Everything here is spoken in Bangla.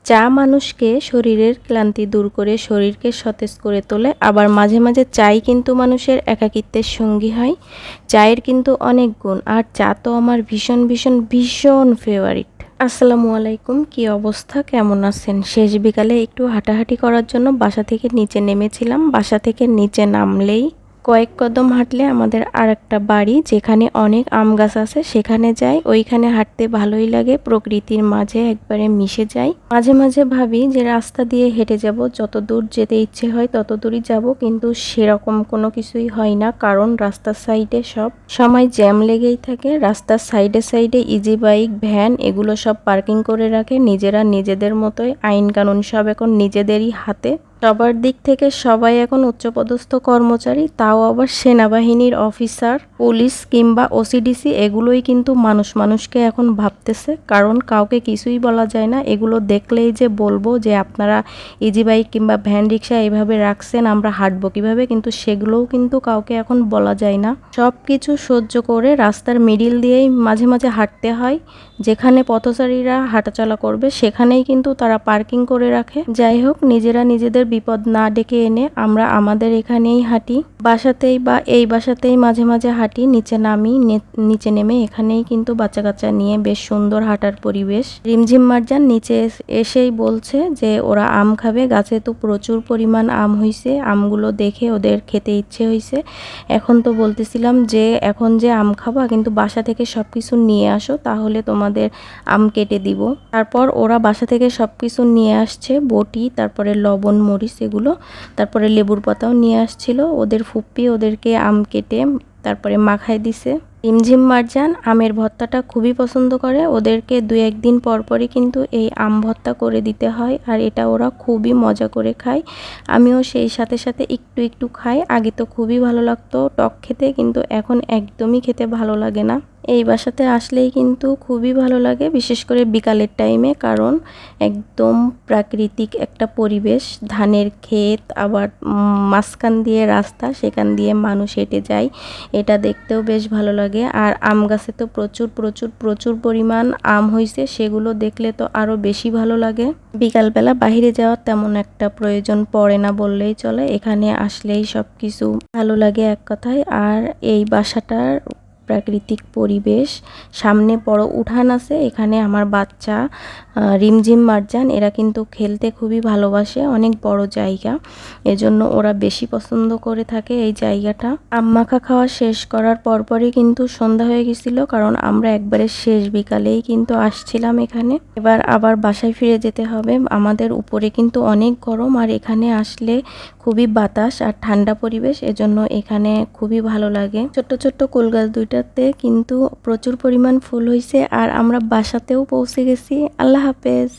চা মানুষকে শরীরের ক্লান্তি দূর করে শরীরকে সতেজ করে তোলে, আবার মাঝে মাঝে চাই কিন্তু মানুষের একাকিত্বের সঙ্গী হয়। চায়ের কিন্তু অনেক গুণ, আর চা তো আমার ভীষণ ভীষণ ভীষণ ফেভারিট। আসসালামু আলাইকুম, কি অবস্থা, কেমন আছেন? শেষ বিকালে একটু হাঁটাহাঁটি করার জন্য বাসা থেকে নিচে নেমেছিলাম। বাসা থেকে নিচে নামলেই কয়েক কদম হাঁটলে আমাদের আর একটা বাড়ি, যেখানে অনেক আম গাছ আছে, সেখানে যাই। ওইখানে হাঁটতে ভালোই লাগে, প্রকৃতির মাঝে একবারে মিশে যাই। মাঝে মাঝে ভাবি যে রাস্তা দিয়ে হেঁটে যাব, যত দূর যেতে ইচ্ছে হয় তত দূরই যাব, কিন্তু সেরকম কোনো কিছুই হয় না, কারণ রাস্তার সাইডে সব সময় জ্যাম লেগেই থাকে। রাস্তার সাইডে সাইডে ইজি বাইক, ভ্যান এগুলো সব পার্কিং করে রাখে নিজেরা নিজেদের মতোই। আইন কানুন সব এখন নিজেদেরই হাতে। সবার দিক থেকে সবাই এখন উচ্চপদস্থ কর্মচারী, তাও আবার সেনাবাহিনীর অফিসার, পুলিশ কিংবা ওসিডিসি, এগুলোই কিন্তু মানুষকে এখন ভাবতেছে, কারণ কাউকে কিছুই বলা যায় না। এগুলো দেখলেই যে বলবো যে আপনারা ইজি বাইক কিংবা ভ্যান রিক্সা এইভাবে রাখছেন, আমরা হাঁটবো কিভাবে, কিন্তু সেগুলোও কিন্তু কাউকে এখন বলা যায় না। সব কিছু সহ্য করে রাস্তার মিডিল দিয়েই মাঝে মাঝে হাঁটতে হয়। যেখানে পথচারীরা হাঁটাচলা করবে সেখানেই কিন্তু তারা পার্কিং করে রাখে। যাই হোক, নিজেরা নিজেদের বিপদ না ডেকে এনে আমরা আমাদের এখানেই হাঁটি। বাসাতেই বা এই বাসাতেই মাঝে মাঝে হাঁটি, নিচে নামি, নিচে নেমে এখানেই কিন্তু বাচ্চা কাচ্চা নিয়ে বেশ সুন্দর হাঁটার পরিবেশ। রিমঝিম মারজান নিচে এসেই বলছে যে ওরা আম খাবে, গাছে তো প্রচুর পরিমাণ আম হয়েছে, আমগুলো দেখে ওদের খেতে ইচ্ছে হয়েছে। এখন তো বলতেছিলাম যে এখন যে আম খাবা, কিন্তু বাসা থেকে সব কিছু নিয়ে আসো, তাহলে তোমাদের আম কেটে দিব। তারপর ওরা বাসা থেকে সব কিছু নিয়ে আসছে, বটি, তারপরে লবণ মরিচ এগুলো, তারপরে লেবুর পাতাও নিয়ে আসছিল। ওদের ফুপ্পি ওদেরকে আম কেটে তারপরে মাখায় দিছে। রিমঝিম মারজান আমের ভর্তাটা খুবই পছন্দ করে, ওদেরকে 2-1 দিন পর পরই কিন্তু এই আম ভর্তা করে দিতে হয়, আর এটা ওরা খুবই মজা করে খায়। আমিও সেই সাথে সাথে একটু একটু খাই। আগে তো খুবই ভালো লাগতো টক খেতে, কিন্তু এখন একদমই খেতে ভালো লাগে না। এই বাসাতে আসলেই কিন্তু খুবই ভালো লাগে, বিশেষ করে বিকালের টাইমে, কারণ একদম প্রাকৃতিক একটা পরিবেশ। ধানের ক্ষেত, আবার মাঝখান দিয়ে রাস্তা, সেখান দিয়ে মানুষ হেঁটে যায়, এটা দেখতেও বেশ ভালো লাগে। আর আম গাছে তো প্রচুর প্রচুর প্রচুর পরিমাণ আম হয়েছে, সেগুলো দেখলে তো আরও বেশি ভালো লাগে। বিকালবেলা বাইরে যাওয়ার তেমন একটা প্রয়োজন পড়ে না বললেই চলে, এখানে আসলেই সব কিছু ভালো লাগে এক কথায়। আর এই বাসাটার প্রাকৃতিক পরিবেশ, সামনে বড় উঠান আছে, এখানে আমার বাচ্চা রিমঝিম মারজান এরা কিন্তু খেলতে খুবই ভালোবাসে, অনেক বড় জায়গা, এজন্য ওরা বেশি পছন্দ করে থাকে এই জায়গাটা। আম মাখা খাওয়া শেষ করার পরপরই কিন্তু সন্ধ্যা হয়ে গেছিল, কারণ আমরা একবারে শেষ বিকালেই কিন্তু আসছিলাম এখানে। এবার আবার বাসায় ফিরে যেতে হবে। আমাদের উপরে কিন্তু অনেক গরম, আর এখানে আসলে খুবই বাতাস আর ঠান্ডা পরিবেশ, এজন্য এখানে খুবই ভালো লাগে। ছোট্ট ছোট্ট কুল গাছ দুইটাতে কিন্তু প্রচুর পরিমাণ ফুল হয়েছে, আর আমরা বাসাতেও পৌঁছে গেছি। আল্লাহ হাফেজ।